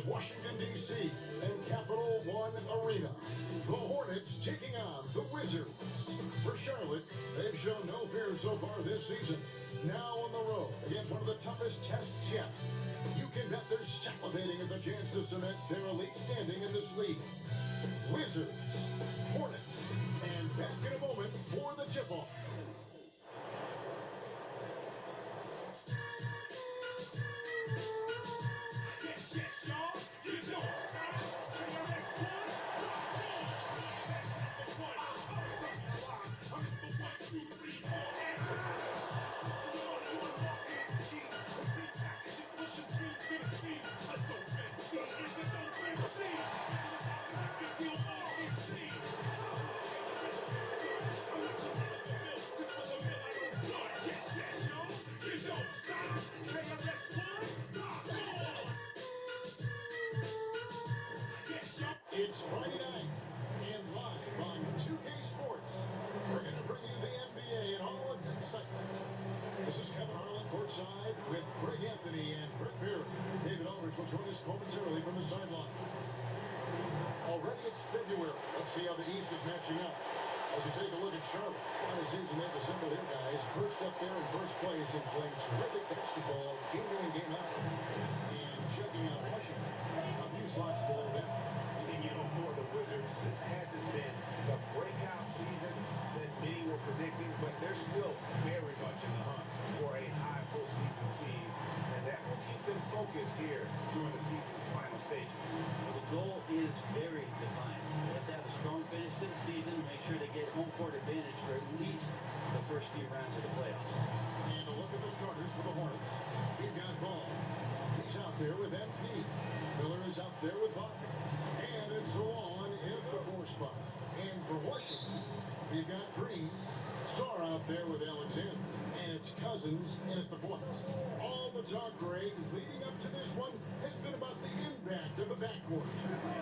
Washington, D.C. and Capital One Arena. The Hornets taking on the Wizards. For Charlotte, they've shown no fear so far this season. Now on the road against one of the toughest tests yet. You can bet they're salivating at the chance to cement their elite standing in this league. Wizards, Hornets, and back in a moment for the tip-off. It's Friday night, and live on 2K Sports, we're going to bring you the NBA and all its excitement. This is Kevin Harlan courtside with Greg Anthony and Brett Beard. David Aldridge will join us momentarily from the sideline. Already it's February. Let's see how the East is matching up. As you take a look at Charlotte, on a season they've assembled here, guys, perched up there in first place and playing terrific basketball game in and game out. And checking out Washington, a few slots below them. You know, for the Wizards, this hasn't been the breakout season that many were predicting, but they're still very much in the hunt for a high postseason seed, and that will keep them focused here during the season's final stages. The goal is very defined. They have to have a strong finish to the season, make sure they get home court advantage for at least the first few rounds of the playoffs. And a look at the starters for the Hornets. We've got Ball. He's out there with MP. Miller is out there with Wagner. And it's Zawan in at the 4 spot. And for Washington, we've got Green. Sarr out there with Alexander. And it's Cousins in at the point. All the talk, Greg, leading up to this one has been about the impact of the backcourt.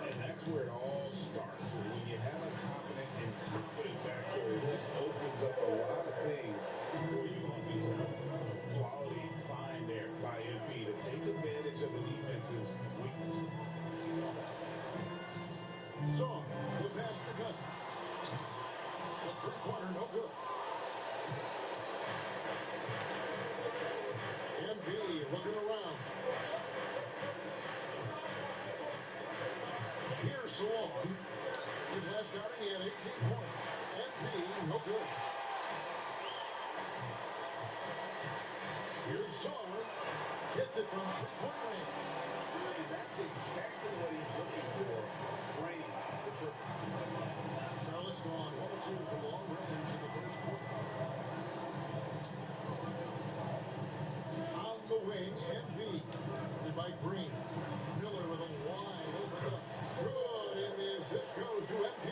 And that's where it all starts. When you have a confident and competent backcourt, it just opens up a lot of things for you offensively. Quality find there by MP to take advantage of the defense's weakness. Saw the pass to Cousins. The three-pointer, no good. MP looking around. Here's Sawan. His last outing, he had 18 points. MP, no good. Here's Sarr. Gets it from three-point range. And that's exactly what he's looking for. Draining the triple. Charlotte's gone 1 or 2 from long range in the first quarter. On the wing, MV. And by Green. Miller with a wide open look. Good, and the assist goes to MP.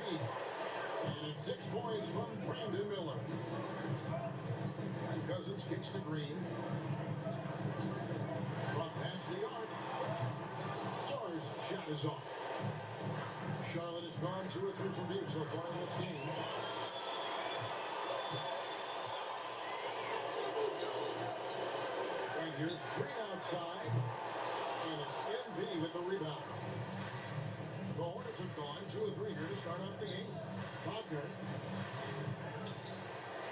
And it's 6 points from Brandon Miller. And Cousins kicks to Green. From past the arc. Sarr's shot is off. Charlotte has gone 2 or 3 from deep so far in this game. And here's Green outside. And it's MV with the rebound. The Hornets have gone 2 or 3 here to start out the game. Wagner.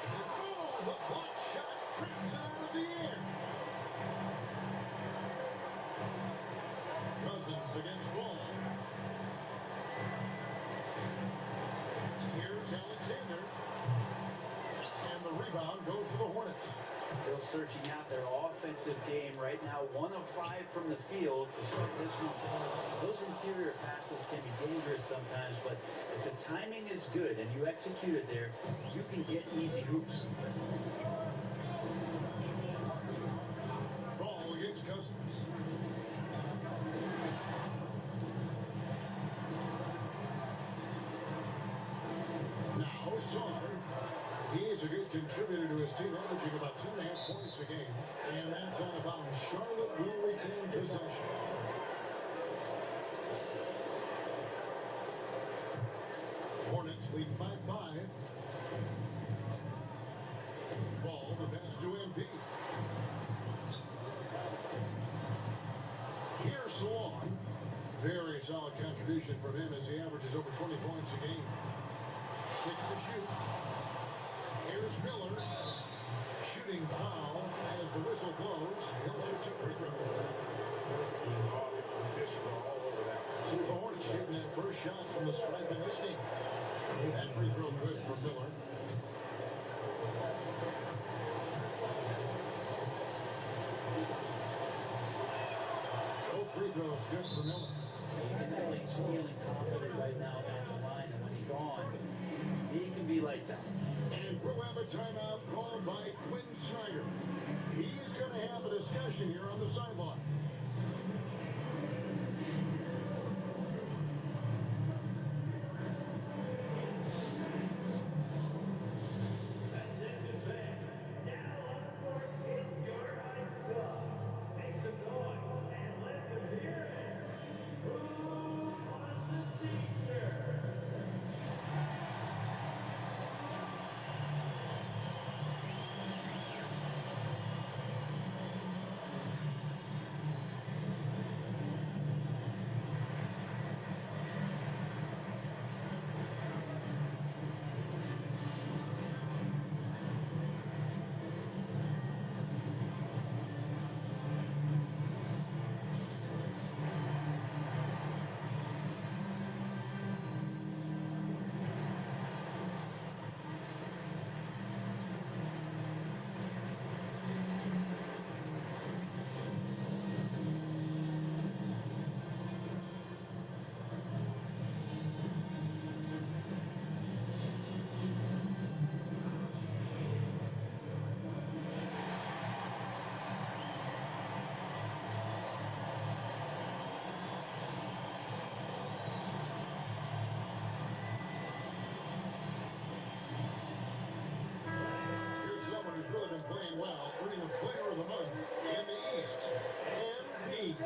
And oh, the block shot traps it out of the air. Cousins against Ball. Here's Alexander. And the rebound goes to the Hornets. Still searching out their offensive game right now. 1 of 5 from the field to start this one. Those interior passes can be dangerous sometimes, but if the timing is good and you execute it there, you can get easy hoops. Ball against Cousins. Now Sarr. He is a good contributor to his team, averaging about 2.5 points a game. And that's out of bounds. Charlotte will retain possession. Hornets leading by 5. Ball, the pass to MP. Here's Sawan. Very solid contribution from him as he averages over 20 points a game. 6 to shoot. Here's Miller. Shooting foul as the whistle blows. He'll shoot 2 free throws. First team officials are all over that one. The Hornets shooting that first shot from the stripe in this game. That free throw good for Miller. Both free throws good for Miller. You can tell he's feeling confident right now at the line, and when he's on, he can be lights out. And we'll have a timeout called by Quinn Snyder. He's going to have a discussion here on the sideline. Really been playing well, winning the Player of the Month in the East. MP.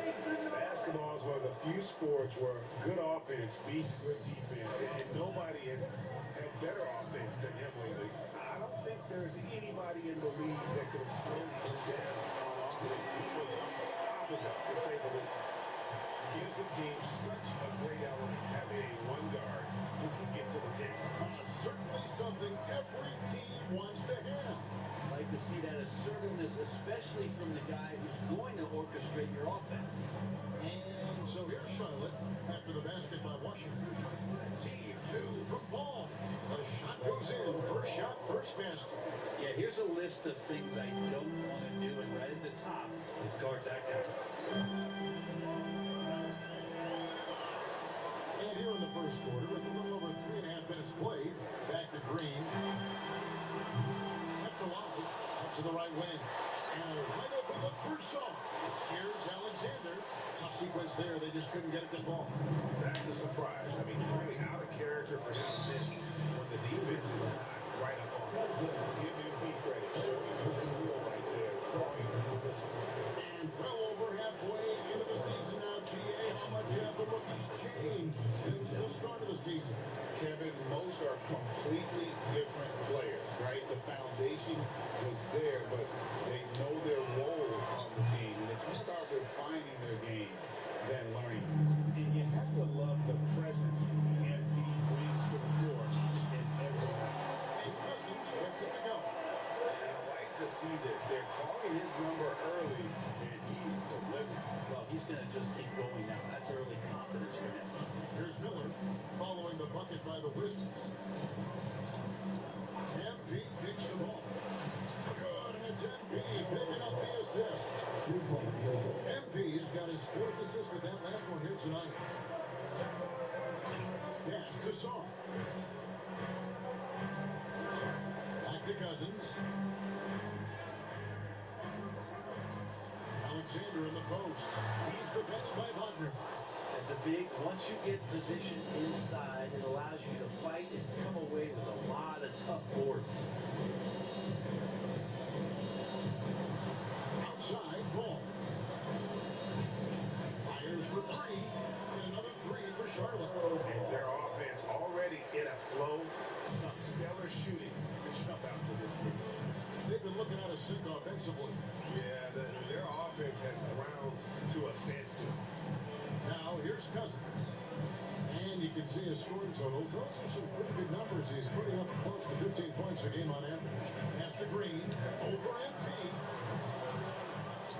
Basketball is one of the few sports where good offense beats good defense, and nobody has had better offense than him lately. I don't think there's anybody in the league that could have slowed him down on offense. He was unstoppable, to say the least. Gives the team such a great element having a one guard who can get to the table. Certainly something every team wants to have. Like to see that assertiveness, especially from the guy who's going to orchestrate your offense. And so here's Charlotte after the basket by Washington. Team 2 from Paul. The shot goes in. First shot, first basket. Yeah, here's a list of things I don't want to do, and right at the top is guard that guy. And here in the first quarter, with a little over 3.5 minutes played, back to Green. Kept alive, up to the right wing. And a wide open look for Shaw. Here's Alexander. Tough sequence there, they just couldn't get it to fall. That's a surprise. I mean, really out of character for him to miss when the defense is not right up on him. Give him credit. Certainly some skill right there. Throwing from the whistle. And well over halfway into the season now, TA, how much have the rookies changed since the start of the season? Kevin, most are completely different players, right? The foundation was there, but they know their role on the team, and it's more about refining their game than learning. And you have to love the presence MP brings to the floor each and every night. And Cousins gets it to go. And I like to see this. They're calling his number early, and he's delivering. Well, he's going to just keep going now. That's early confidence for him. Here's Miller following the bucket by the Wizards. MP picks the ball. Good, and it's MP picking up the assist. MP's got his 4th assist with that last one here tonight. Pass to Shaw. Back to Cousins. Alexander in the post. He's defended by Wagner. As a big, once you get position inside, it allows you to fight and come away with a lot of tough boards. Outside ball. Fires for 3. And another 3 for Charlotte. And their offense already in a flow. Some stellar shooting to jump out to this game. They've been looking at a sink offensively. Yeah, their offense has ground to a standstill. Now here's Cousins. And you can see his scoring totals. Those are some pretty good numbers. He's putting up close to 15 points a game on average. Pass to Green. Over MP.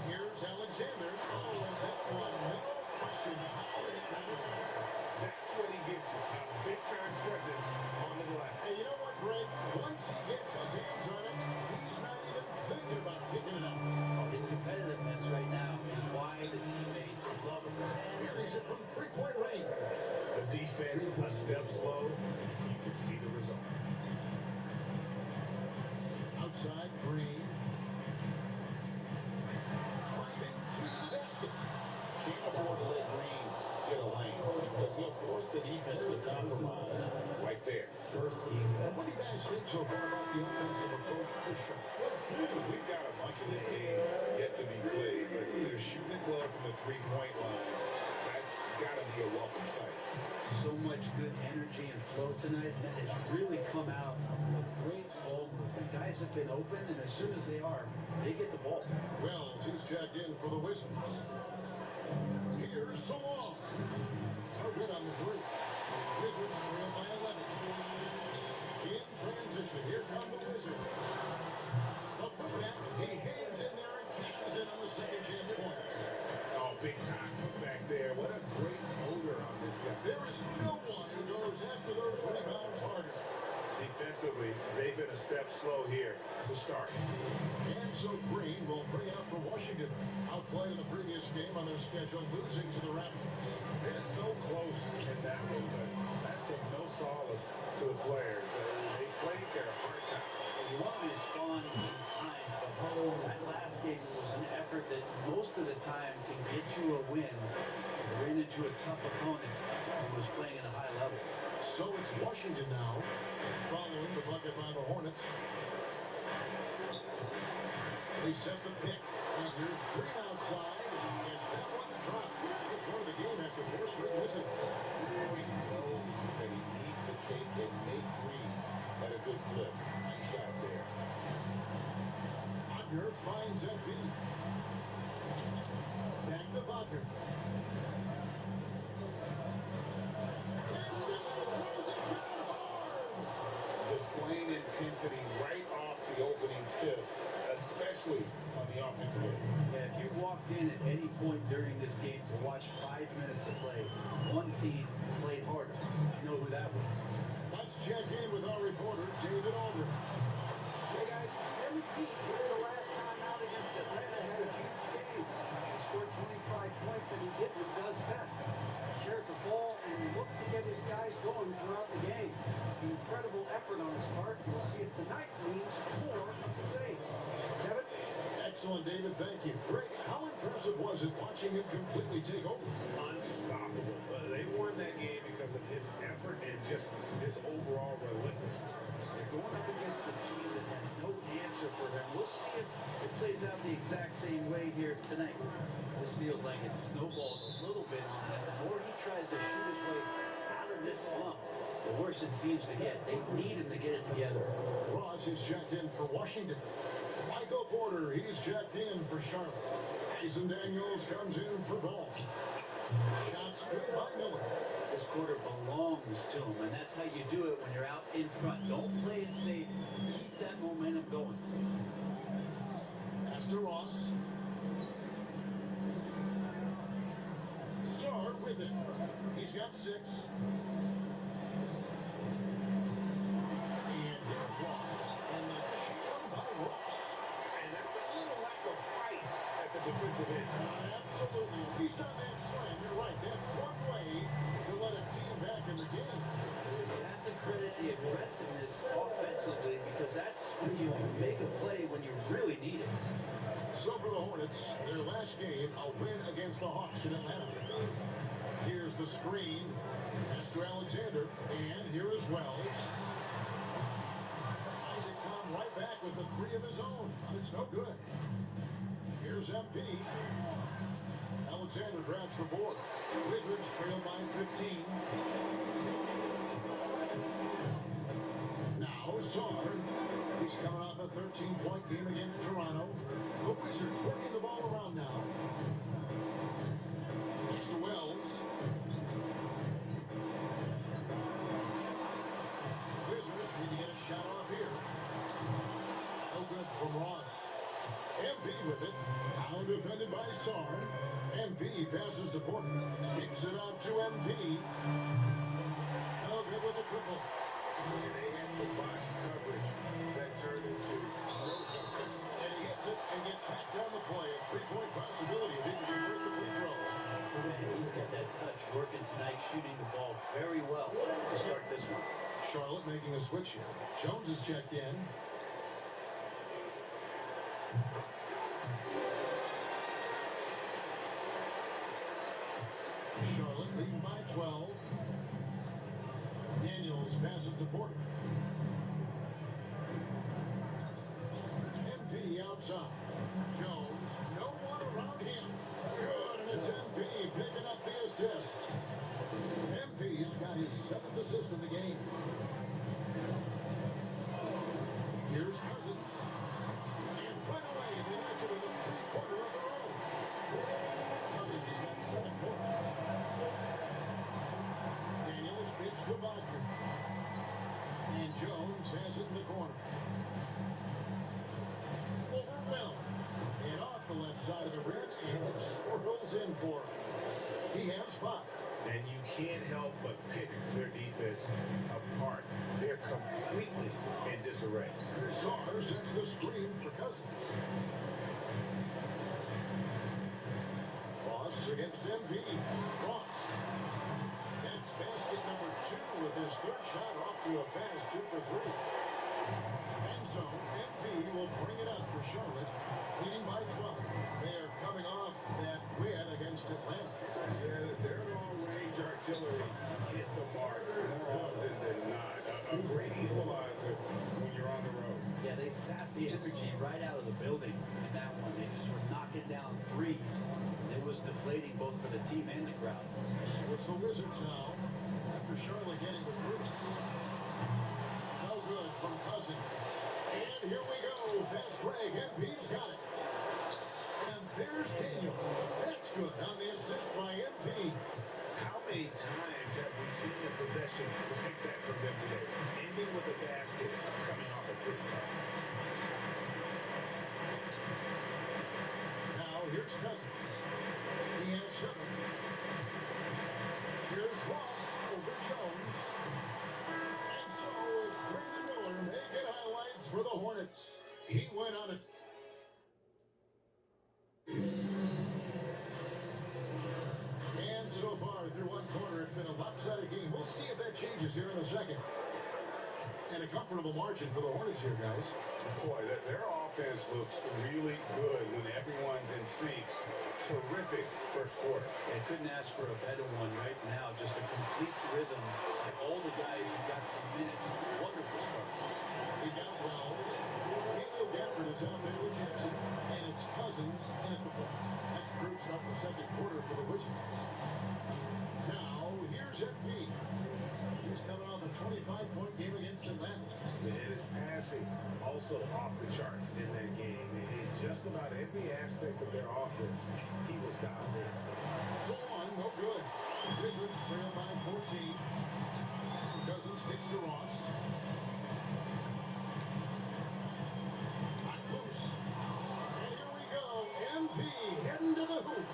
Here's Alexander. Oh, and that one, no question, powered it down. That's what he gives you, a big-time presence on the glass. And you know what, Greg? Once he gets his hands on it, he's not even thinking about picking it up. His competitiveness right now is why the teammates love him. Here he's it from three-point range. The defense a step slow, you can see the results. Outside, Green. Driving to the basket. Can't afford to let Green get a lane because he'll force the defense to compromise right there. First team. And what do you guys think so far about the offensive approach to the shot? We've got a bunch of this game yet to be played, but they're shooting it well from the three-point line. That's got to be a welcome sight. So much good energy and flow tonight that has really come out of great ball movement. Guys have been open, and as soon as they are, they get the ball. Wells, he's checked in for the Wizards. Here's Salon. No good on the three. Wizards trail by 11. In transition, here come the Wizards. The putback, he hangs in there and cashes in on the second chance points. Oh, big time putback there. What a great motor on this guy. There is no one who goes after those rebounds harder. Defensively, they've been a step slow here to start. And so Green will bring it up for Washington. Outplayed in the previous game on their schedule, losing to the Raptors. They're so close in that one, but that's of no solace to the players. They played their hearts out. You want to respond in kind, but that last game was an effort that most of the time can get you a win. They ran into a tough opponent who was playing at a high level. So it's Washington now, following the bucket by the Hornets. They set the pick, and here's Green outside, and he gets that one to drop. Just won the game after 4 straight misses. Green knows that he needs to take and make threes at a good clip. Nice shot there. Wagner finds MP. Back to Wagner. Displaying intensity right off the opening tip, especially on the offensive end. Yeah, if you walked in at any point during this game to watch 5 minutes of play, one team played harder. You know who that was. Let's check in with our reporter, David Aldridge. Hey guys, MVP here the last time out against Atlanta had a huge game. He scored 25 points and he did what he does best. Shared the ball and looked to get his guys going throughout the game. Incredible effort on his part. We'll see if tonight means more of the same. Kevin? Excellent, David. Thank you. Greg, how impressive was it watching him completely take over? Unstoppable. They won that game because of his effort and just his overall relentlessness. They're going up against a team that had no answer for him. We'll see if it plays out the exact same way here tonight. This feels like it's snowballed a little bit on him. The more he tries to shoot his way out of this slump, the worse it seems to get. They need him to get it together. Ross is checked in for Washington. Michael Porter, he's checked in for Charlotte. Jason Daniels comes in for Ball. Shots good by Miller. This quarter belongs to him, and that's how you do it when you're out in front. Don't play it safe. Keep that momentum going. Pass to Ross. Sar with it. He's got 6. And here's Ross. And the jam by Ross. And that's a little lack of fight at the defensive end. Absolutely. At least on that slam, you're right. That's one way to let a team back in the game. You have to credit the aggressiveness offensively because that's when you make a play when you really need it. So for the Hornets, their last game, a win against the Hawks in Atlanta. Here's the screen. Pass to Alexander. And here is Wells. Trying to come right back with the 3 of his own. But it's no good. Here's MP. Alexander grabs the board. Wizards trail by 15. Now Sar. He's coming off a 13-point game against Toronto. The Wizards working the ball around now. Pitch to Wells. Wizards need to get a shot off here. No good from Ross. MP with it. Now defended by Sarr. MP passes to Porter. Kicks it out to MP. No good with a triple. And they had some botched coverage that turned into snow coverage. And he hits it and gets hacked down the play. A three-point possibility if he can convert the free throw. Man, he's got that touch working tonight, shooting the ball very well to start this one. Charlotte making a switch here. Jones is checked in. Charlotte leading by 12. Daniels passes to Porter. MP outside. Jones, no one around him. Good, and it's MP picking up the assist. MP's got his 7th assist in the game. Here's Cousins. And right away, they answer with a three-pointer of their own. Cousins has got 7 points. Daniels pitch to Wagner. And Jones has it in the corner. Overwhelmed. And off the left side of the rim, and it swirls in for him. He has 5. And you can't help but pick their defense apart. They're completely in disarray. Sarr sets the screen for Cousins. Ross against MP. Ross. That's basket number 2 with his 3rd shot off to a fast 2 for 3. And so MP will bring it up for Charlotte, leading by 12. They are coming off that win against Atlanta. Yeah, their long-range artillery hit the mark more often than not. A great equalizer when you're on the road. Yeah, they sapped the energy right out of the building in that one. They just were knocking down threes. It was deflating both for the team and the crowd. It's the Wizards now, after Charlotte getting the fruit. No good from Cousins. And here we go. Fast break. MP's got it. And there's Daniel. That's good on the assist by MP. How many times have we seen a possession like that from them today? Ending with a basket coming off a quick pass. Now here's Cousins. He has 7. Here's Ross over Jones. And so it's Brandon Miller making highlights for the Hornets. He went on it. And so far through one quarter, it's been a lopsided game. We'll see if that changes here in a second. And a comfortable margin for the Hornets here, guys. Boy, their offense looks really good when everyone's in sync. Terrific first quarter. They couldn't ask for a better one right now. Just a complete rhythm. Like all the guys who got some minutes. Wonderful start. He got Wells. Daniel Gafford is out there with Jackson. And it's Cousins in at the point. That's the group start the second quarter for the Wizards. Now, here's MP. He's coming off a 25-point game against Atlanta. And his passing also off the charts in that game. In just about every aspect of their offense, he was dialed in. So on, no good. Wizards trail by 14. Cousins kicks to Ross. Not loose. And here we go. MP heading to the hoop.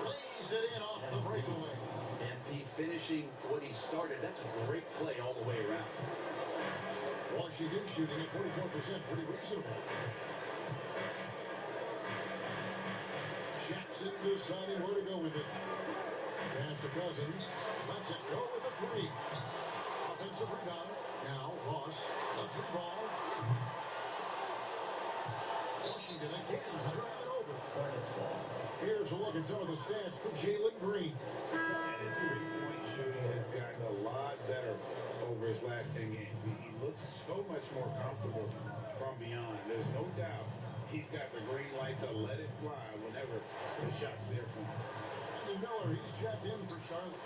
Plays it in off the breakaway. MP finishing what he started. That's a great play all the way around. Washington shooting at 44%, pretty reasonable. Jackson deciding where to go with it. Pass to Cousins. Lets it go with a 3. Offensive rebound. Now Ross. The 3 ball. Washington again turning it over. Here's a look at some of the stats for Jalen Green. And his three-point shooting has gotten a lot better over his last 10 games. He looks so much more comfortable from beyond. There's no doubt he's got the green light to let it fly whenever the shot's there for him. And Miller, he's checked in for Charlotte.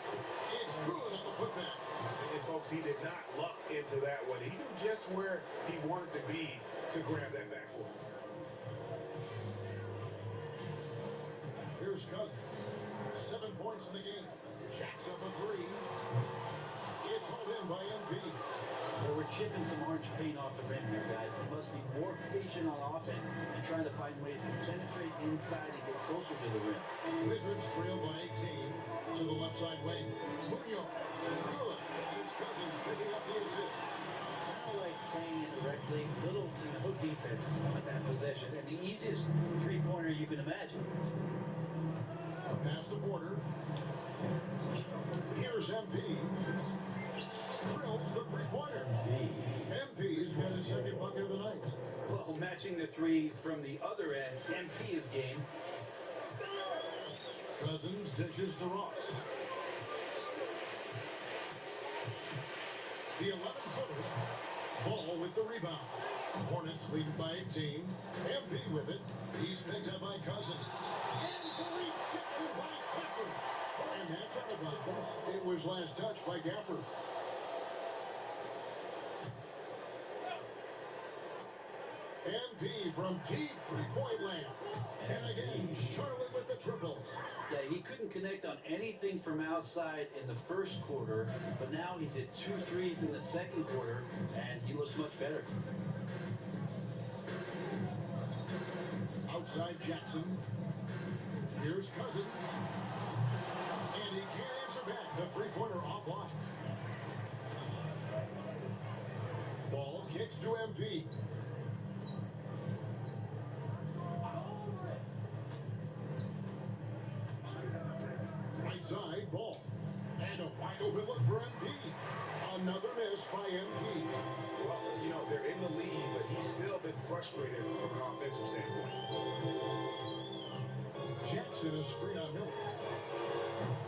It's good on the putback. And folks, he did not luck into that one. He knew just where he wanted to be to grab that backboard. Here's Cousins. 7 points in the game. Jacks up a three. It's hauled in by MP. Well, we're chipping some orange paint off the rim here, guys. They must be more patient on offense and trying to find ways to penetrate inside and get closer to the rim. Wizards trail by 18 to the left side wing. Munoz. Kula. It's Cousins picking up the assist. Kind of like playing in the rec league, little to no defense on that possession, and the easiest three-pointer you can imagine. Pass to Porter. Here's MP. Drills the three-pointer. MP's got his second bucket of the night. Well, matching the three from the other end, MP is game. Cousins dishes to Ross. The 11-footer. Ball with the rebound. Hornets leading by 18. MP with it. He's picked up by Cousins. And the rejection by Gafford. And that's out of bounds. It was last touched by Gafford. MP from deep three-point land. And again, Charlotte with the triple. Yeah, he couldn't connect on anything from outside in the first quarter, but now he's at 2 threes in the second quarter, and he looks much better. Outside Jackson. Here's Cousins. And he can't answer back. The three-pointer offline. Ball kicks to MP. Right side, ball. And a wide open look for MP. Another miss by MP. Well, you know, they're in the lead, but he's still been frustrated from an offensive standpoint. Jackson is screen on Miller.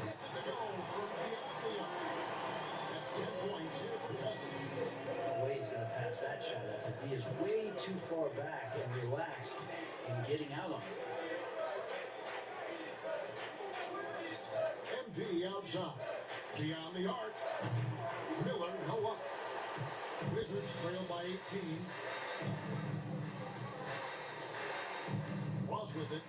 Gets it to go from beyond the arc. That's 10 points here for Cousins. No way he's going to pass that shot up. The D is way too far back and relaxed in getting out on it. MP outside. Beyond the arc. Miller, no up. Wizards trail by 18. Ross with it.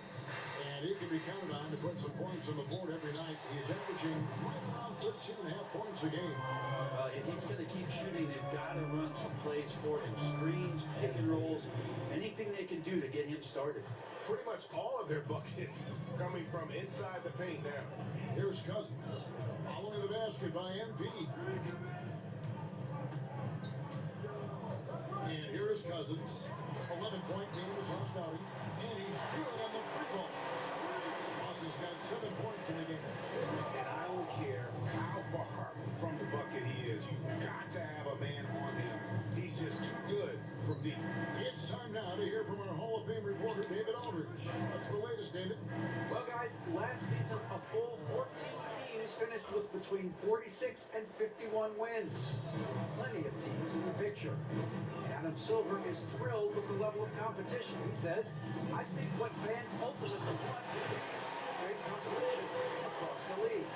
And he can be counted on to put some points on the board every night. He's averaging right around 13.5 points a game. If he's going to keep shooting, they've got to run some plays for him. Screens, pick and rolls, anything they can do to get him started. Pretty much all of their buckets coming from inside the paint now. Here's Cousins. Following the basket by MP. And here is Cousins. 11-point game is last outing. And he's good on the free ball. Ross has got 7 points in the game. And I don't care how far from the bucket he is. You've got to have a man on him. He's just too good from deep. It's time now to hear from our Hall of Fame reporter, David Aldridge. What's the latest, David? Well, guys, last season, a full 14 teams finished with between 46 and 51 wins. Plenty of teams in the picture. Adam Silver is thrilled with the level of competition. He says, I think what fans ultimately want is to see great competition across the league.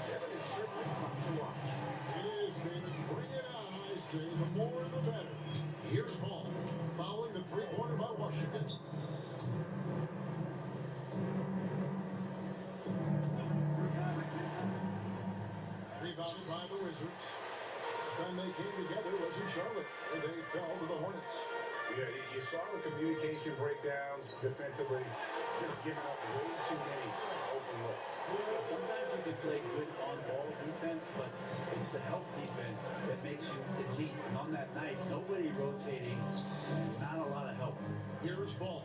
Kevin is certainly fun to watch. It is, David. Bring it on, I say. The more, the better. Here's Paul, following the three-pointer by Washington. Rebounded by the Wizards. Last time they came together was in Charlotte, where they fell to the Hornets. Yeah, you saw the communication breakdowns defensively, just giving up way too many open looks. Sometimes you can play good on-ball defense, but it's the help defense that makes you elite. And on that night, nobody rotating, not a lot of help. Here's Ball.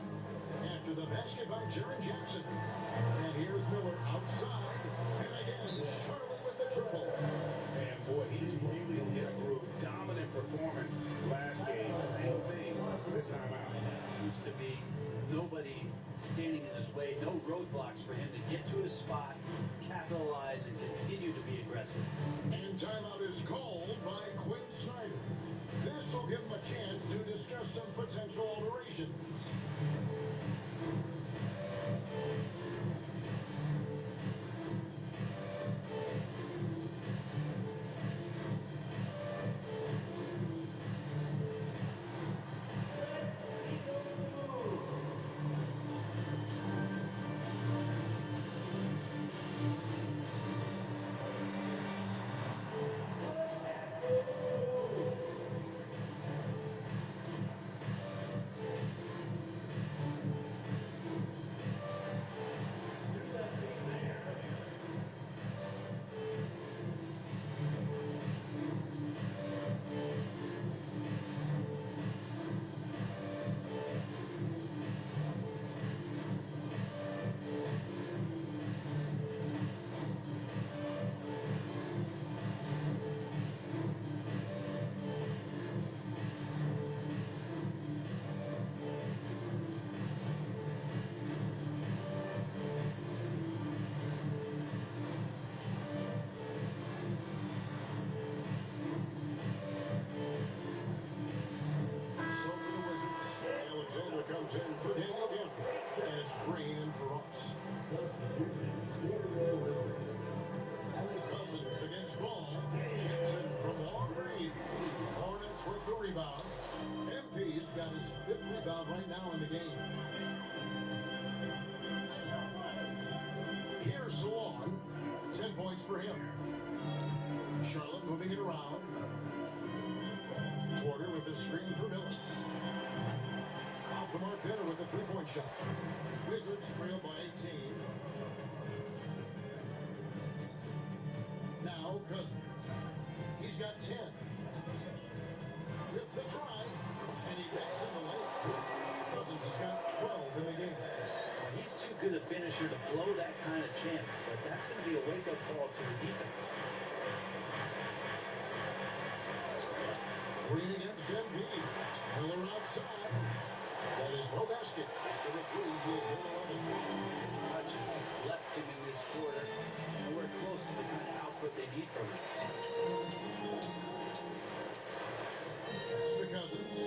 After the basket by Jaren Jackson. And here's Miller outside. And again, Charlotte with the triple. And boy, he's really in a group. Dominant performance last game. Same thing this time out. Seems to be nobody standing in his way, no roadblocks for him to get to his spot, capitalize, and continue to be aggressive. And timeout is called by Quinn Snyder. This will give him a chance to discuss some potential alterations. Here's Salon. 10 points for him. Charlotte moving it around. Porter with the screen for Miller. Off the mark there with the three-point shot. Wizards trail by 18. Now Cousins. He's got 10. With the drive, and he backs in the lane. Cousins has got 12 in the game. Well, he's too good a finisher to blow that kind of chance, but that's going to be a wake-up call to the defense. Green against Embiid. Miller outside. That is no basket. Score of 3. He is 11. Touches left him in this quarter. Nowhere close to the kind of output they need from him. Pass to Cousins.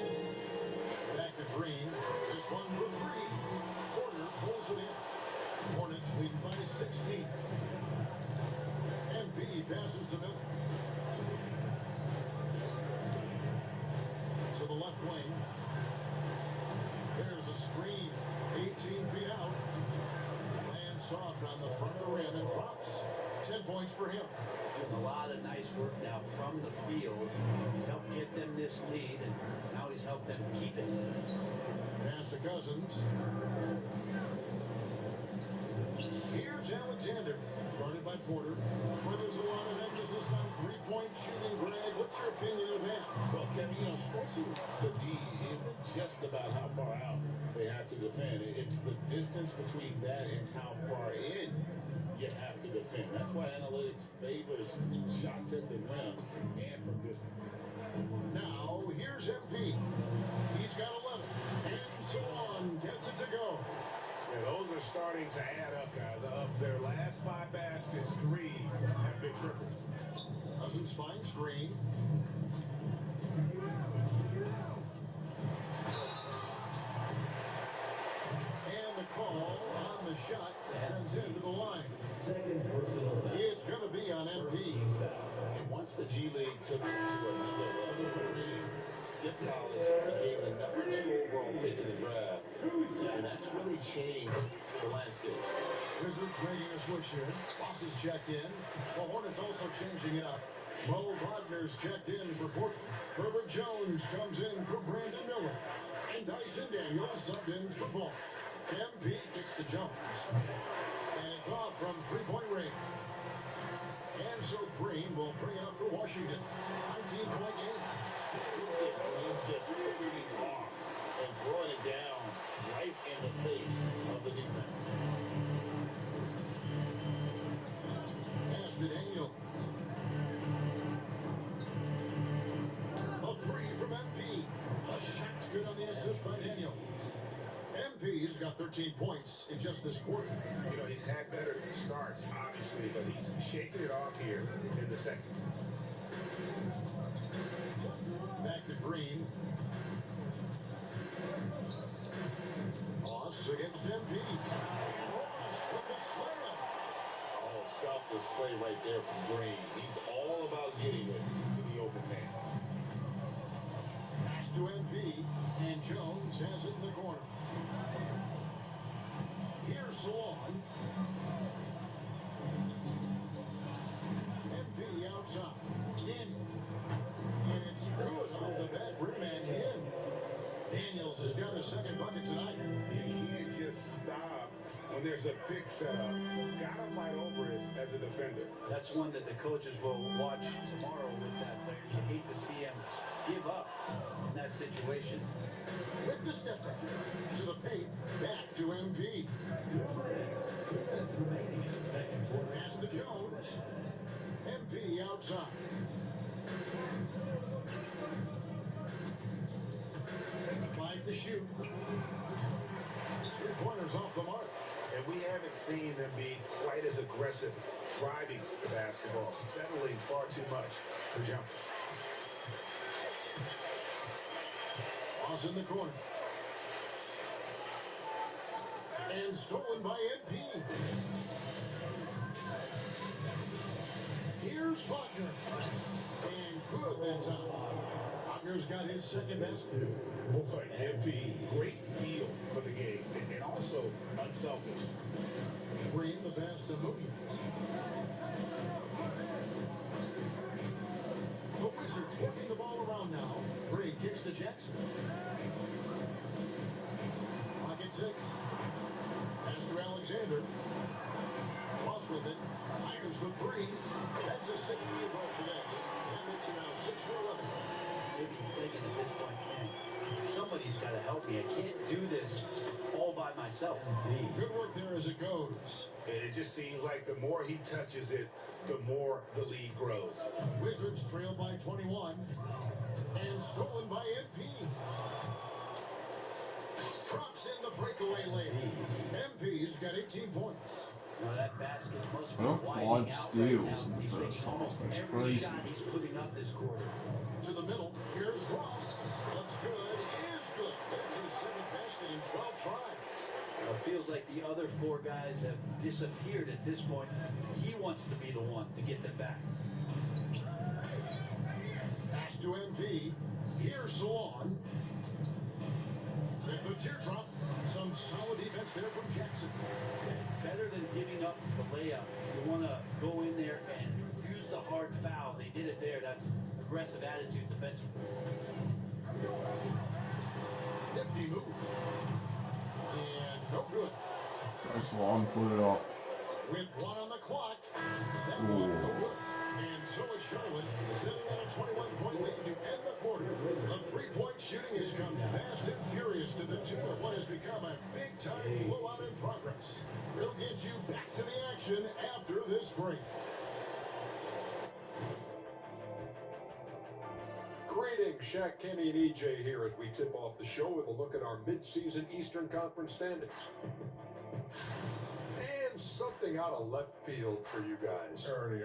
Back to Green. This one for 3. Porter pulls it in. Hornets leading by 16. Embiid passes to Miller. To the left wing. There's a screen. 18 feet out. Lands soft on the front of the rim and drops. 10 points for him. Doing a lot of nice work now from the field. He's helped get them this lead, and now he's helped them keep it. Pass to Cousins. Here's Alexander. Guarded by Porter. Where there's a lot of emphasis on three-point shooting, Greg. What's your opinion of that? Well, Kevin, especially the D isn't just about how far out they have to defend. It's the distance between that and how far in you have to defend. That's why analytics favors shots at the rim and from distance. Now, here's MP. He's got 11. And Salon gets it to go. Yeah, those are starting to add up, guys. Of their last 5 baskets, 3 have been triples. Cousins finds Green. And the call on the shot that sends him to the line. It's going to be on MP. And once the G League took it to another level, Skip Collins became the number 2 overall pick in the draft. And that's really changed the landscape. Wizards making a switch here. Boss is checked in. The Hornets also changing it up. Mo Wagner's checked in for Portland. Herbert Jones comes in for Brandon Miller. And Dyson Daniels subbed in for Ball. MP kicks to Jones. And it's off from three-point range. And so Green will bring it up for Washington. 19-point game. Green just tripping off and throwing it down right in the face of the defense. Pass to Daniel. A 3 from MP. A shot's good on the assist by Daniels. MP's got 13 points in just this quarter. You know, he's had better starts, obviously, but he's shaking it off here in the second. Back to Green. Moss against MP. And Moss with the slam. Oh, selfless play right there from Green. He's all about getting it to the open man. Pass to MP. And Jones has it in the corner. Here's Salon. MP outside. Daniels. And it's good off the back rim and in. Daniels has got his second bucket tonight. You can't just stop when there's a pick set up. Gotta fight over it as a defender. That's one that the coaches will watch tomorrow with that player. You hate to see him give up in that situation. With the step back to the paint, back to MP. Pass to Jones. MP outside. 5 to shoot. Three-pointers off the mark. And we haven't seen them be quite as aggressive driving the basketball, settling far too much for jumpers. Pass in the corner. And stolen by MP. Here's Wagner. And good that time. Wagner Skinner's got his second best. Boy, MP, great feel for the game and also unselfish. Green the pass to Moody. The Wizards working the ball around now. Green kicks to Jackson. Pocket 6. Pass to Alexander. Cross with it. Fires the 3. That's a 6th field goal today. That makes it now 6 for 11. Maybe he's thinking at this point, man, somebody's got to help me. I can't do this all by myself. Good work there as it goes. It just seems like the more he touches it, the more the lead grows. Wizards trail by 21. And stolen by MP. Drops in the breakaway lane. MP's got 18 points. Now that basket must be Well, widening 5 out steals right in now. the He's first making half. almost That's every crazy. shot he's putting up this quarter. To the middle. Here's Ross. Looks good. Is good. That's his 7th basket in 12 tries. It feels like the other 4 guys have disappeared at this point. He wants to be the one to get them back. Pass to MP. Here's Salon. With the teardrop. Some solid defense there from Jackson. Better than giving up the layup. You want to go in there and use the hard foul. They did it there. That's aggressive attitude defensively. Nifty move. And no good. That's long, put it up. With 1 on the clock. That one no good. And so is Charlotte sitting at a 21-point lead to end the quarter. The three-point shooting has come fast and furious to the tune of what has become a big-time blowout in progress. We'll get you back to the action after this break. Greetings, Shaq, Kenny, and EJ here as we tip off the show with a look at our mid-season Eastern Conference standings. And something out of left field for you guys. Ernie,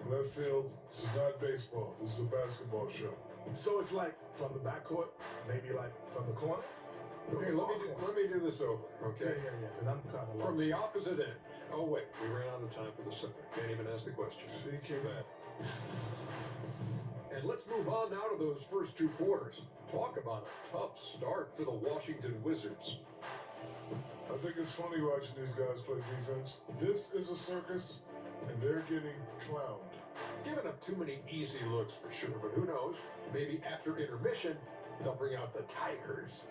left field, this is not baseball. This is a basketball show. So it's like from the backcourt, maybe like from the corner? Okay, let me do this over, okay? Yeah. And I'm kind of From the opposite end. Oh, wait, we ran out of time for the center. Can't even ask the question. See, came back. And let's move on now to those first 2 quarters. Talk about a tough start for the Washington Wizards. I think it's funny watching these guys play defense. This is a circus, and they're getting clowned. Giving up too many easy looks for sure, but who knows? Maybe after intermission, they'll bring out the Tigers.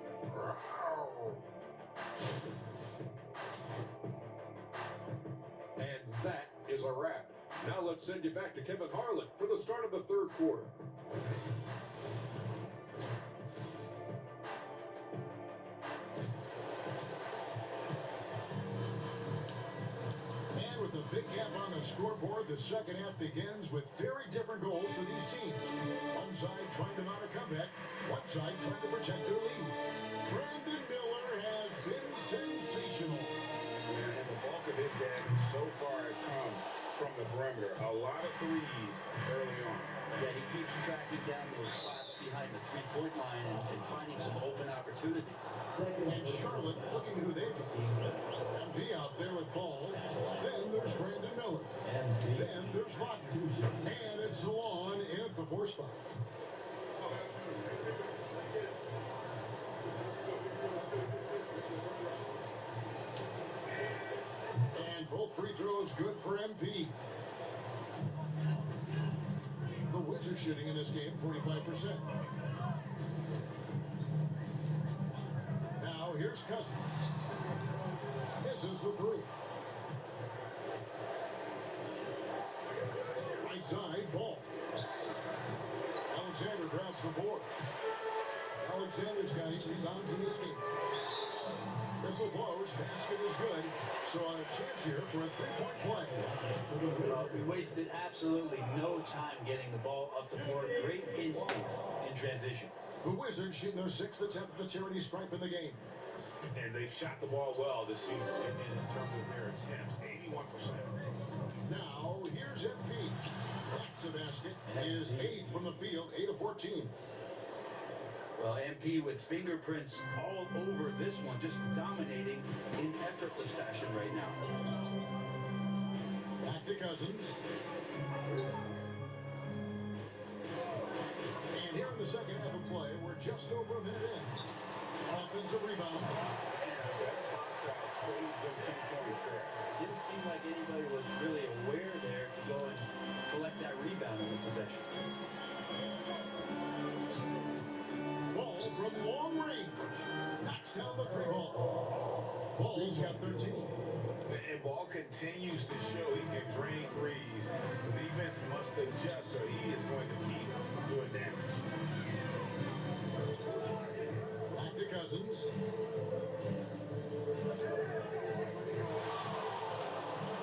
And that is a wrap. Now let's send you back to Kevin Harlan for the start of the 3rd quarter. And with a big gap on the scoreboard, the second half begins with very different goals for these teams. One side trying to mount a comeback, one side trying to protect their lead. Brandon Miller has been sensational. And the bulk of his damage so far has come from the perimeter. A lot of threes early on. Yeah, he keeps tracking down those spots behind the 3-point line and finding some open opportunities. And Charlotte looking who they've got. MP out there with ball. Then there's Brandon Miller. Then there's Wagner. And it's Salon in at the 4 spot. And both free throws good for MP. The Wizards shooting in this game 45%. Now here's Cousins. Misses the 3. Right side, ball. Alexander grabs the board. Alexander's got 8 rebounds in this game. Whistle blows, basket is good. So a chance here for a 3-point play. We wasted absolutely no time getting the ball up the floor. Great instincts in transition. The Wizards shooting their 6th attempt at the charity stripe in the game. And they've shot the ball well this season in terms of their attempts, 81%. Now, here's MP. That's a basket. His 8th from the field, 8 of 14. Well, MP with fingerprints all over this one, just dominating in effortless fashion right now. Back to Cousins. And here in the the second half of play. We're just over a minute in. Offensive rebound. That box out saves them 2 points there. It didn't seem like anybody was really aware there to go and collect that rebound in the possession. Ball from long range. Knocks down the three ball. Ball's got 13. And Ball continues to show he can drain threes. The defense must adjust or he is going to keep doing damage. Back to Cousins.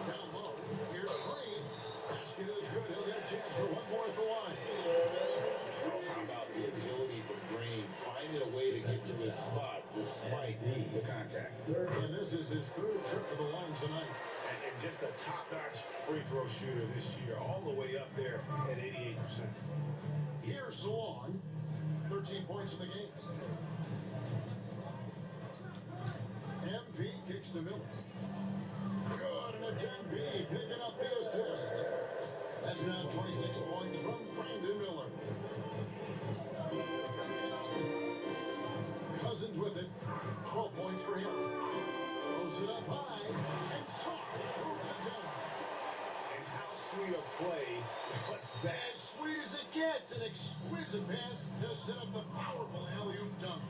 Down low. Here's Green. Basket is good. He'll get a chance for one more at the line. How about the agility for Green, finding a way to get to his spot despite the contact? And this is his third trip to the line tonight. And just a top-notch free throw shooter this year, all the way up there at 88%. Here's Salon. 13 points in the game. MP kicks to Miller. Good, and it's MP picking up the assist. That's now 26 points from Brandon Miller. Cousins with it. 12 points for him. Throws it up high, and softly throws it down. And how sweet a play was that? As sweet as it gets, an exquisite pass to set up the powerful alley-oop dunk.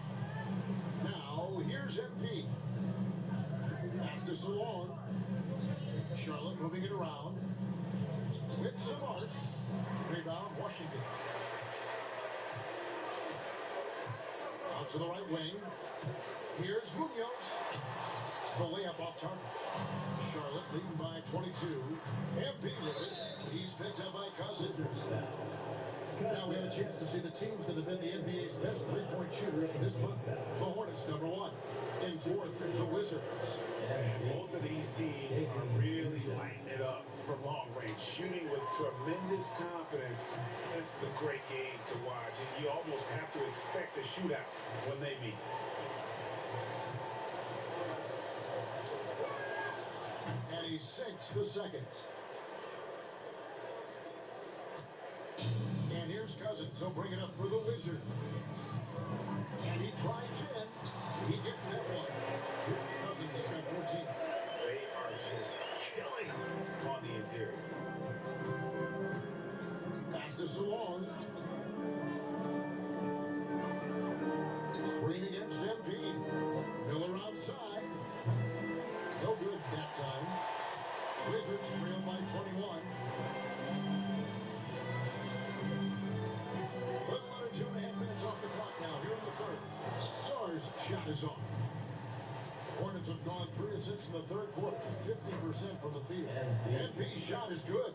Now, here's MP. Pass to Salon. Charlotte moving it around. With Samart. Rebound, Washington. Out to the right wing. Here's Munoz. The layup off target. Charlotte leading by 22. MP with it. He's picked up by Cousins. Now we have a chance to see the teams that have been the NBA's best three-point shooters this month. The Hornets, number 1. In fourth, the Wizards. And both of these teams are really lighting it up from long range, shooting with tremendous confidence. This is a great game to watch, and you almost have to expect a shootout when they meet. And he sinks the second. And here's Cousins. He'll bring it up for the Wizards. And he drives in. He gets that one. Cousins has got 14. They are just killing them on the interior. Pass to Salon. Green against MP. Miller outside. No good that time. Wizards trail by 21. Little under 2.5 minutes off the clock now here in the third. Sarr's shot is off. Hornets have gone 3 of 6 in the third quarter, 50% from the field. MP's shot is good.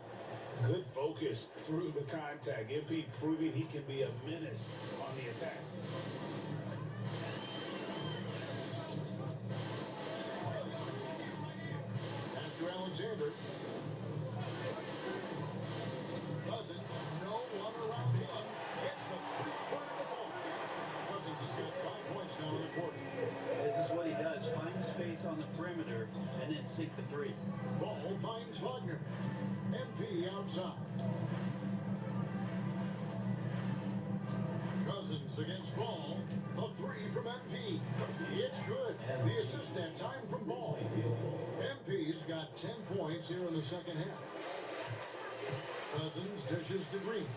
Good focus through the contact. MP proving he can be a menace on the attack. Pass to Alexander. Cousins, no one around him. Gets the three-pointer to fall. Cousins has got 5 points now in the quarter. This is what he does. Find space on the perimeter and then sink the three. Ball finds Wagner. MP outside. Cousins against Ball. A three from MP. It's good. The assist that time from Ball. MP's got 10 points here in the second half. Cousins dishes to Green.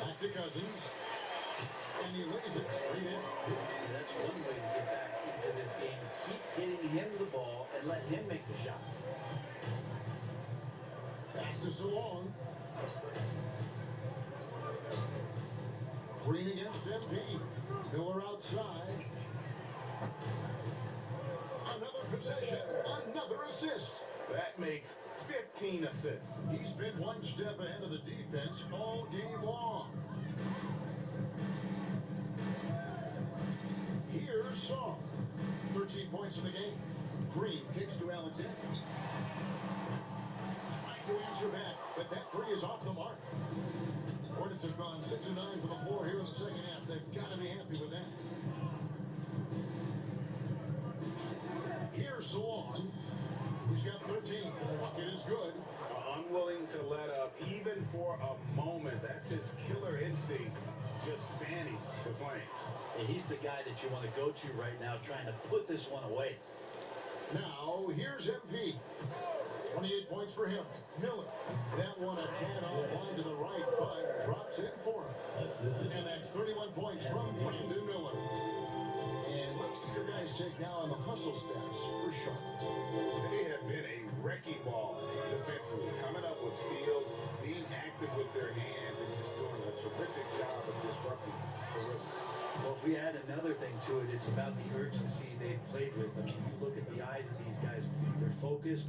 Back to Cousins. And he lays it straight in. And that's one way to get back into this game. Keep getting him the ball and let him make the shots. Pass to Salon. Green against MP. Miller outside. Another possession. Another assist. That makes 15 assists. He's been one step ahead of the defense all game long. Here's Saw. 13 points in the game. Green kicks to Alexander. Trying to answer back, but that three is off the mark. Hornets have gone 6 of 9 from the floor here in the second half. They've got to be happy with that. Here's Salon. He's got 13. Bucket is good. Unwilling to let up even for a moment. That That's his killer instinct, just fanning the Flames. And he's the guy that you want to go to right now, trying to put this one away. Now, here's MP. 28 points for him. Miller. That one a tad offline to the right, but drops in for him. And that's 31 points from Brandon Miller. And let's get your guys' take now on the hustle stats for Charlotte. They have been a wrecking ball defensively, coming up with steals, being active with their hands, and just doing a terrific job of disrupting the rhythm. Well, if we add another thing to it, it's about the urgency they've played with. I mean, you look at the eyes of these guys, they're focused,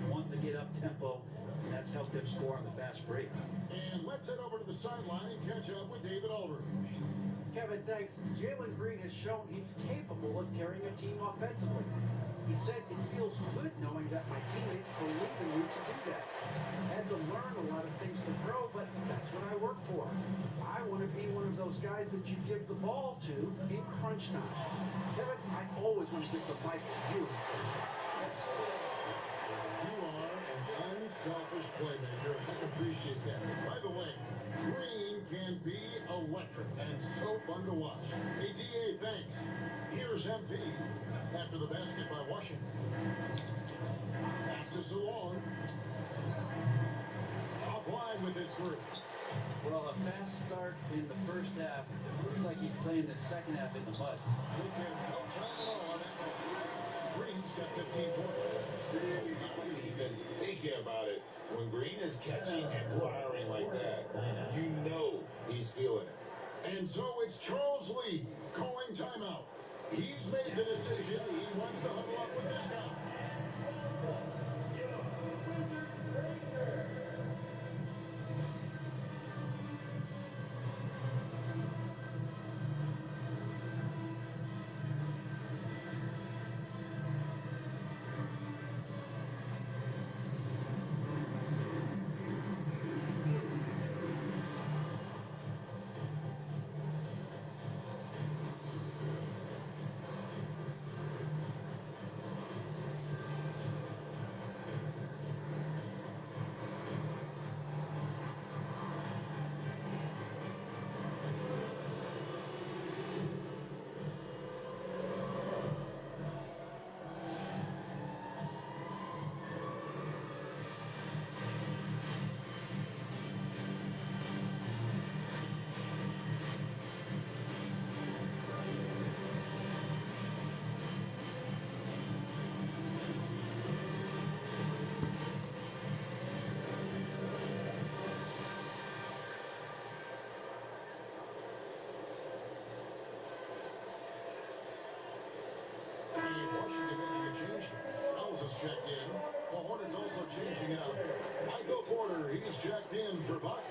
wanting to get up tempo, and that's helped them score on the fast break. And let's head over to the sideline and catch up with David Aldridge. Kevin, thanks. Jalen Green has shown he's capable of carrying a team offensively. He said it feels good knowing that my teammates believe in me to do that. I had to learn a lot of things to grow, but that's what I work for. I want to be one of those guys that you give the ball to in crunch time. Kevin, I always want to give the mic to you. You are an unselfish playmaker. I appreciate that. By the way, Green can be electric and so fun to watch. Hey, DA, thanks. Here's MP after the basket by Washington. Pass to Salon. Offline with his three. Well, a fast start in the first half. It looks like he's playing the second half in the mud. Took him no time at all on that one. Green's got 15 points. Not even thinking about it. When Green is catching and firing like that, you know he's feeling it. And so it's Charles Lee calling timeout. He's made the decision. He wants to huddle up with this guy. Washington making a change. Owls has checked in. The Hornets also changing it up. Michael Porter, he's checked in for Buck.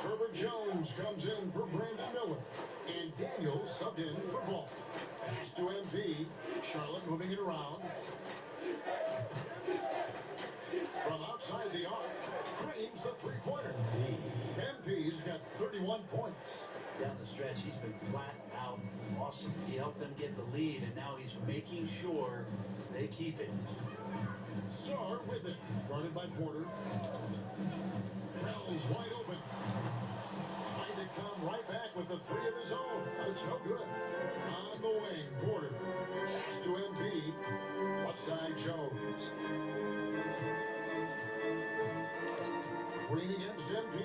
Herbert Jones comes in for Brandon Miller. And Daniels subbed in for Ball. Pass to MP. Charlotte moving it around. From outside the arc, Crane's the three-pointer. MP's got 31 points. Down the stretch, he's been flat out awesome. He helped them get the lead, and now he's making sure they keep it. Sarr with it. Guarded by Porter. Wells wide open. Trying to come right back with the three of his own. But it's no good. On the wing, Porter. Pass to MP. Left side, Jones. Green against MP.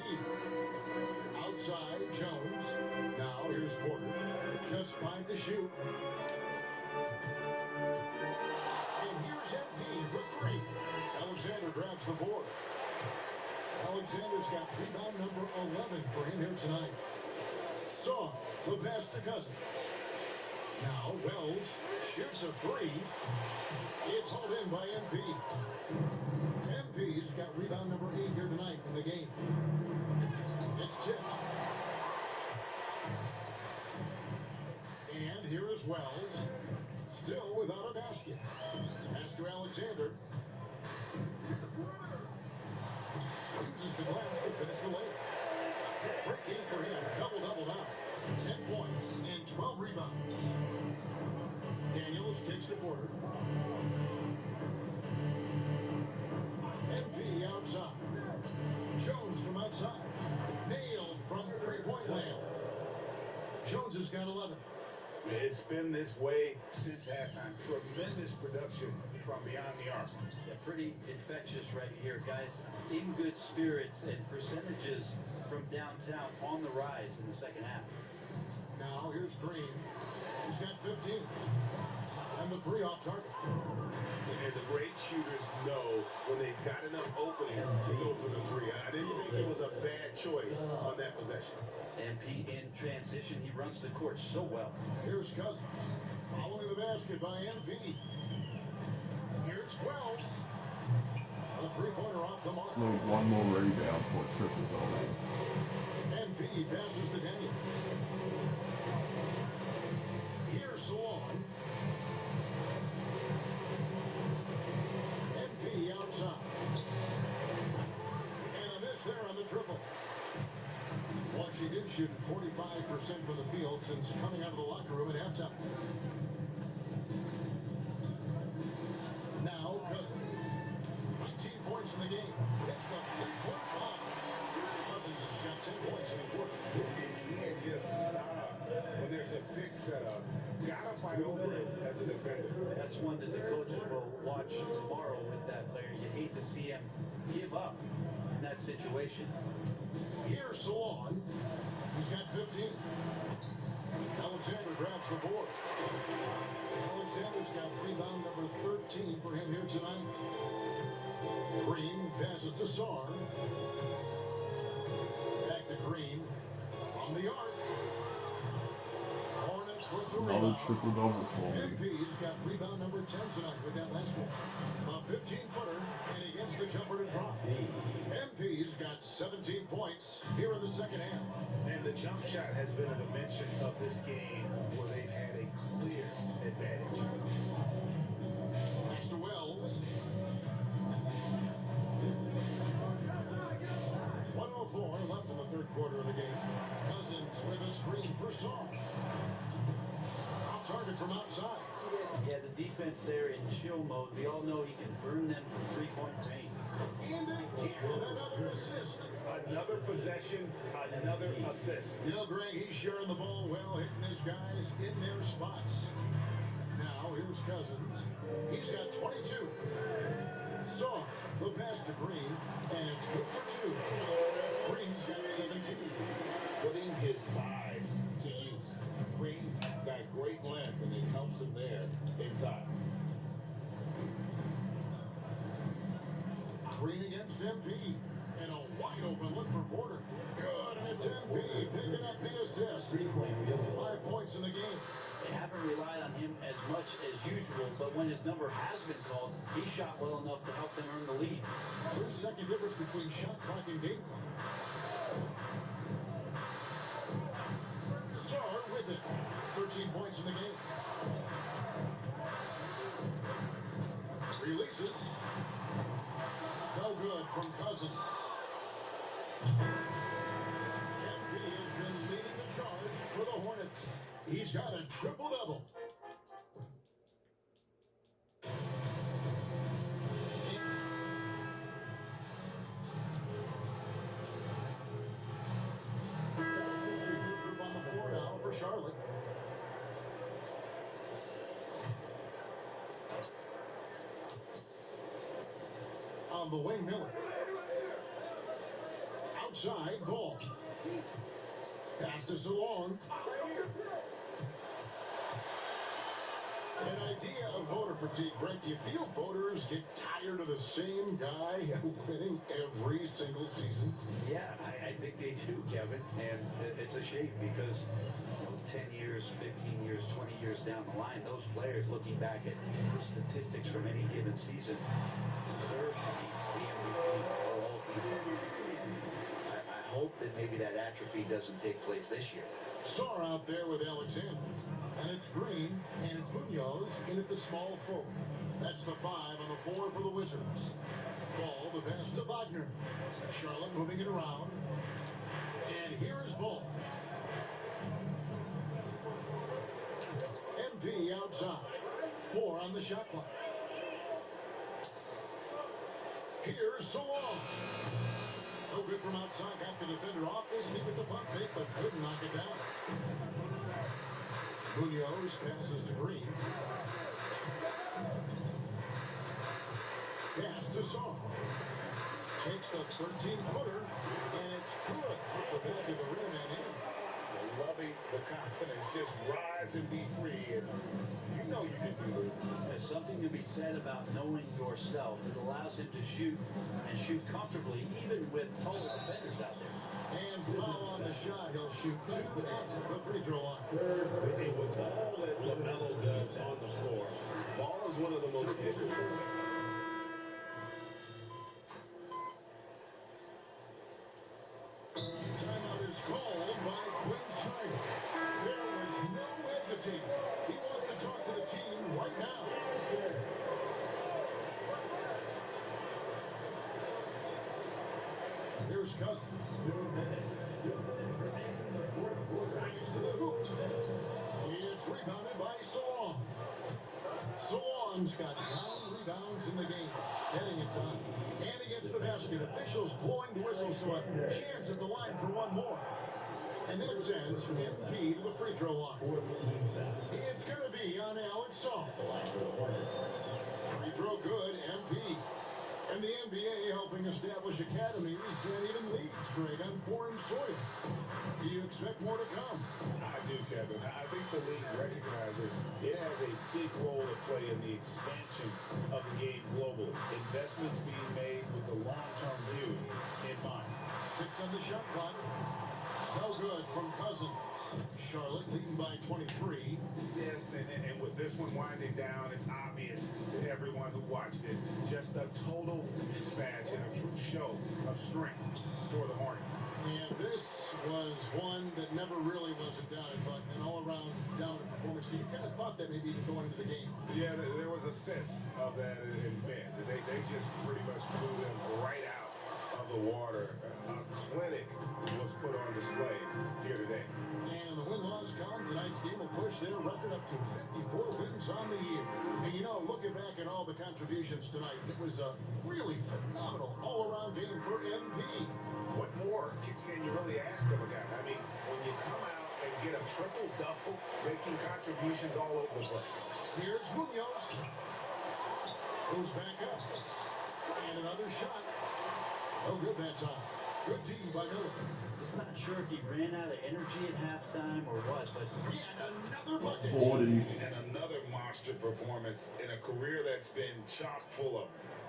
Outside, Jones. Now here's Porter. Just 5 to shoot. And here's MP for 3. Alexander grabs the board. Alexander's got rebound number 11 for him here tonight. Saw the pass to Cousins. Now Wells shoots a 3. It's hauled in by MP. MP's got rebound number 8 here tonight in the game. It's tipped. And here is Wells. Still without a basket. Pass to Alexander. Uses the glass to finish the layup. Breaking for him. Double-double now. 10 points and 12 rebounds. Daniels kicks to Porter. MP outside. Jones from outside. Nailed from Jones has got 11. It's been this way since halftime. Tremendous production from beyond the arc. Yeah, pretty infectious right here, guys. In good spirits and percentages from downtown on the rise in the second half. Now here's Green. He's got 15. And the 3 off target. And the great shooters know when they've got enough opening to go for the 3. I didn't think it was a bad choice on that possession. MP in transition, he runs the court so well. Here's Cousins. Following the basket by MP. Here's Wells. A 3-pointer off the mark. Let's make one more rebound for a triple double. MP passes to Daniels. Here's Salon. MP outside. And a miss there on the triple. Washington shooting 45% from the field since coming out of the locker room at halftime. Now Cousins. 19 points in the game. It's the 3-point bomb. Cousins has got 10 points in the quarter. You can't just stop when there's a pick set up. Gotta fight over it as a defender. That's one that the coaches will watch tomorrow with that player. You hate to see him give up in that situation. Here's Salon. He's got 15. Alexander grabs the board. Alexander's got rebound number 13 for him here tonight. Green passes to Sarr. Back to Green. From the arc. Hornets with the Another rebound. triple double for me. MP's got rebound number 10 tonight with that last one. A 15-footer, and he gets the jumper to drop. MP's got 17 points here in the second half. And the jump shot has been a dimension of this game where they've had a clear advantage. Pass to Wells. 1:04 left in the third quarter of the game. Cousins with a screen for Saul. Off target from outside. Yeah, the defense there in chill mode. We all know he can burn them from 3-point range. And again, another assist. Another possession, another assist. You know, Greg, he's sharing the ball well, hitting his guys in their spots. Now, here's Cousins. He's got 22. Saw the pass to Green, and it's good for 2. Green's got 17. Putting his size to use. Green's got great length, and it helps him there inside. Green against MP. And a wide open look for Porter. Good, and it's MP picking up the assist. 5 points in the game. They haven't relied on him as much as usual, but when his number has been called, he shot well enough to help them earn the lead. 3-second difference between shot clock and game clock. Sarr with it. 13 points in the game. Releases. No good from Cousins. MP has been leading the charge for the Hornets. He's got a triple-double. Group on the floor now for Charlotte. On the wing, Miller. Outside, ball. Pass to Salon. An idea of voter fatigue, Brent. Do you feel voters get tired of the same guy winning every single season? Yeah, I think they do, Kevin. And it's a shame because 10 years, 15 years, 20 years down the line, those players looking back at the statistics from any given season deserve to be the MVP or all defense. And I hope that maybe that atrophy doesn't take place this year. Sarr out there with Alexander. And it's Green, and it's Munoz in at the small forward. That's the 5 on the 4 for the Wizards. Ball, the pass to Wagner. Charlotte moving it around. And here is Ball. MP outside. 4 on the shot clock. Here's Salon. No good from outside. Got the defender off his feet with the pump fake, but couldn't knock it down. Munoz passes to Green. Pass to Saul. Takes the 13-footer, and it's good for the back of the rim and in. Loving the confidence. Just rise and be free. And you know you can do this. There's something to be said about knowing yourself. It allows him to shoot and shoot comfortably, even with tall defenders out there. And foul on the shot. He'll shoot 2 at the free throw line. And with all that LaMelo does on the floor, ball is one of the most difficult. Timeout is called by Quinn Snyder. There was no hesitating. He wants to talk to the team right now. Here's Cousins. Drives to the hoop. It's rebounded by Salon. Salon's got 9 rebounds in the game. Getting it done. And he gets the basket. Officials blowing the whistle, so a chance at the line for one more. And then it sends MP to the free throw line. It's going to be on Alex Saul. Free throw good, MP. And the NBA helping establish academies and even leagues, Greg, on foreign soil. Do you expect more to come? I do, Kevin. I think the league recognizes it has a big role to play in the expansion of the game globally. Investments being made with the long-term view in mind. 6 on the shot clock. No good from Cousins. Charlotte leading by 23. Yes, and with this one winding down, it's obvious to everyone who watched it. Just a total dispatch and a true show of strength for the Hornets. And this was one that never really was in doubt, but an all-around dominant performance. You kind of thought that maybe even going into the game. Yeah, there was a sense of that in Bend. They just pretty much blew them right out of the water. A clinic was put on display here today. And the win-loss column, tonight's game will push their record up to 54 wins on the year. And you know, looking back at all the contributions tonight, it was a really phenomenal all-around game for MP. What more can you really ask of a guy? I mean, when you come out and get a triple-double, making contributions all over the place. Here's Munoz. Goes back up. And another shot. Oh, good that time. Good team by Miller. Just not sure if he ran out of energy at halftime or what, but Yeah, another bucket. 40. And another monster performance in a career that's been chock full of.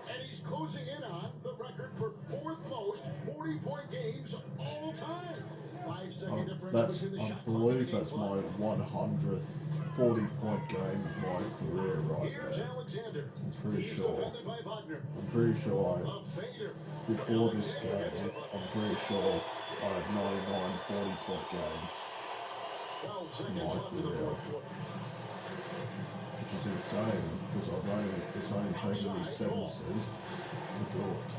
And he's closing in on the record for 4th most 40-point games all time. 5-second difference That's, between the I shot clock and believe the game that's my clock. 100th 40-point game of my career right Here's there. Alexander. Pretty He's sure. defended by Wagner. I'm pretty sure A fader. before this Alexander gets game, the bucket. I'm pretty sure I had 99 40-point games, 12 seconds My left in the career. 4th quarter. which is insane because it's only taken me 7 seasons to do it.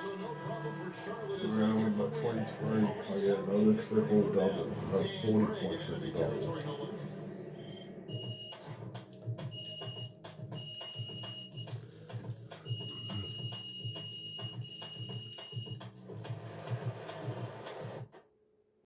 So no problem for Charlotte. as they Around get the about win. 23, I get another triple double, another 40-point triple double. Territory, no less.